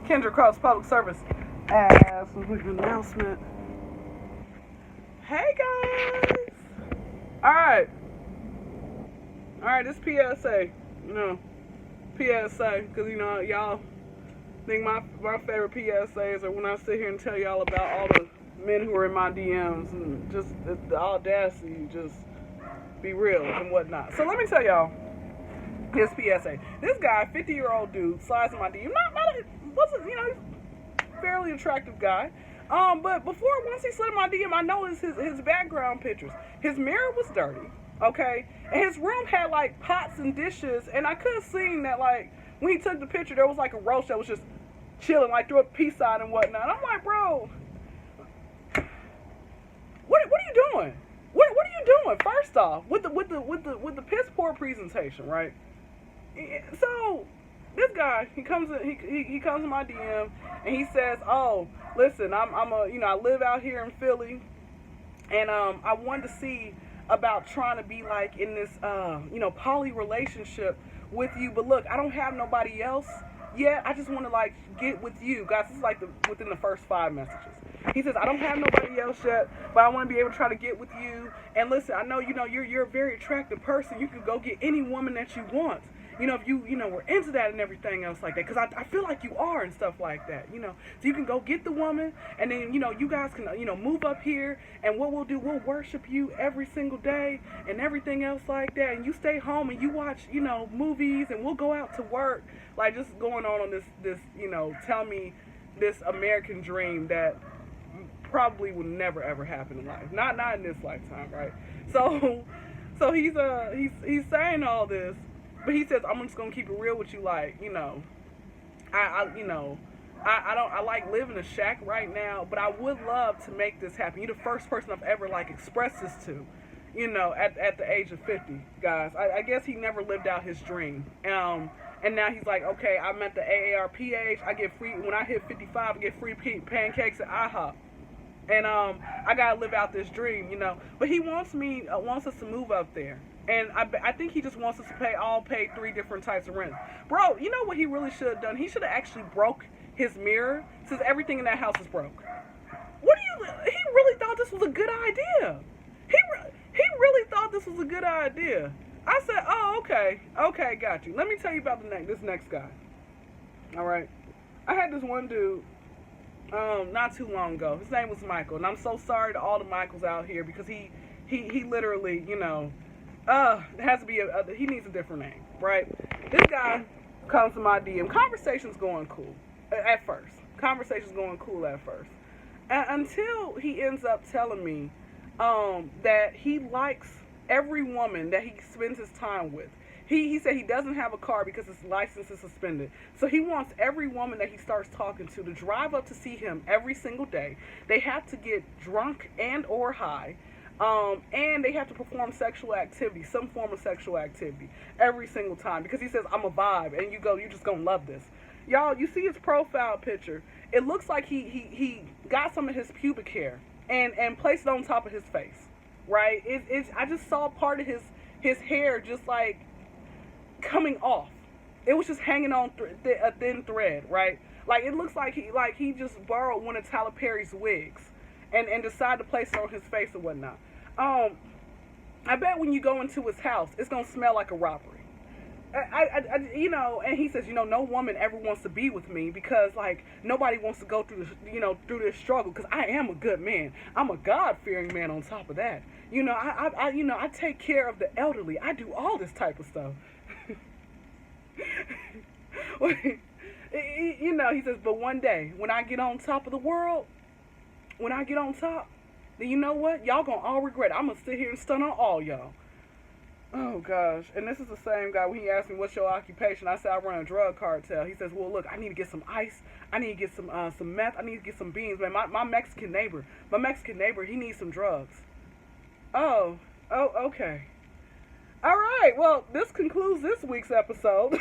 Kendra Cross Public Service. As a quick announcement. Hey guys! Alright, this PSA. PSA, because y'all think my favorite PSAs are when I sit here and tell y'all about all the men who are in my DMs and just the audacity, just be real and whatnot. So let me tell y'all his PSA. This guy, 50-year-old dude, slides in my DM. Wasn't he's a fairly attractive guy. But once he slid in my DM, I noticed his background pictures. His mirror was dirty, okay? And his room had, like, pots and dishes, and I could have seen that, like, when he took the picture, there was, like, a roast that was just chilling, like, through a peace sign and whatnot. I'm like, bro, what are you doing? What are you doing? First off, with the piss poor presentation, right? So this guy, he comes in my DM and he says, "Oh, listen, I live out here in Philly, and I wanted to see about trying to be like in this poly relationship with you, but look, I don't have nobody else yet. I just want to like get with you guys." This is like within the first 5 messages. He says, "I don't have nobody else yet, but I want to be able to try to get with you. And listen, I know you're a very attractive person. You can go get any woman that you want. If you were into that and everything else like that, because I feel like you are and stuff like that, So you can go get the woman, and then, you guys can, move up here, and what we'll do, we'll worship you every single day and everything else like that, and you stay home and you watch, movies, and we'll go out to work," like just going on this, tell me this American dream that probably would never ever happen in life, not in this lifetime, right? So he's saying all this. But he says, "I'm just gonna keep it real with you, like, I like living in a shack right now, but I would love to make this happen. You're the first person I've ever like expressed this to, at the age of 50, guys. I guess he never lived out his dream. And now he's like, okay, I'm at the AARP age. I get free when I hit 55. I get free pancakes at IHOP. And I gotta live out this dream, But he wants us to move up there. And I think he just wants us to pay 3 different types of rent. Bro, you know what he really should have done? He should have actually broke his mirror, since everything in that house is broke. He really thought this was a good idea. He really thought this was a good idea. I said, "Oh, okay, got you. Let me tell you about this next guy. All right, I had this one dude not too long ago. His name was Michael, and I'm so sorry to all the Michaels out here, because he literally, it has to be he needs a different name, right? This guy comes to my DM. Conversation's going cool at first. Until he ends up telling me that he likes every woman that he spends his time with. He said he doesn't have a car because his license is suspended. So he wants every woman that he starts talking to drive up to see him every single day. They have to get drunk and or high. And they have to perform sexual activity, some form of sexual activity, every single time. Because he says, I'm a vibe, and you're just going to love this. Y'all, you see his profile picture. It looks like he got some of his pubic hair and placed it on top of his face, right? I just saw part of his hair just like coming off. It was just hanging on a thin thread, right? Like, it looks like he just borrowed one of Tyler Perry's wigs and decided to place it on his face or whatnot. I bet when you go into his house, it's gonna smell like a robbery. And he says, no woman ever wants to be with me because, like, nobody wants to go through this struggle, because I am a good man. I'm a God-fearing man on top of that. I take care of the elderly. I do all this type of stuff. He says, but one day, when I get on top of the world, then you know what? Y'all gonna all regret it. I'm gonna sit here and stun on all y'all. Oh, gosh. And this is the same guy when he asked me, what's your occupation? I said, I run a drug cartel. He says, well, look, I need to get some ice. I need to get some meth. I need to get some beans. Man, my Mexican neighbor, he needs some drugs. Oh, okay. All right. Well, this concludes this week's episode.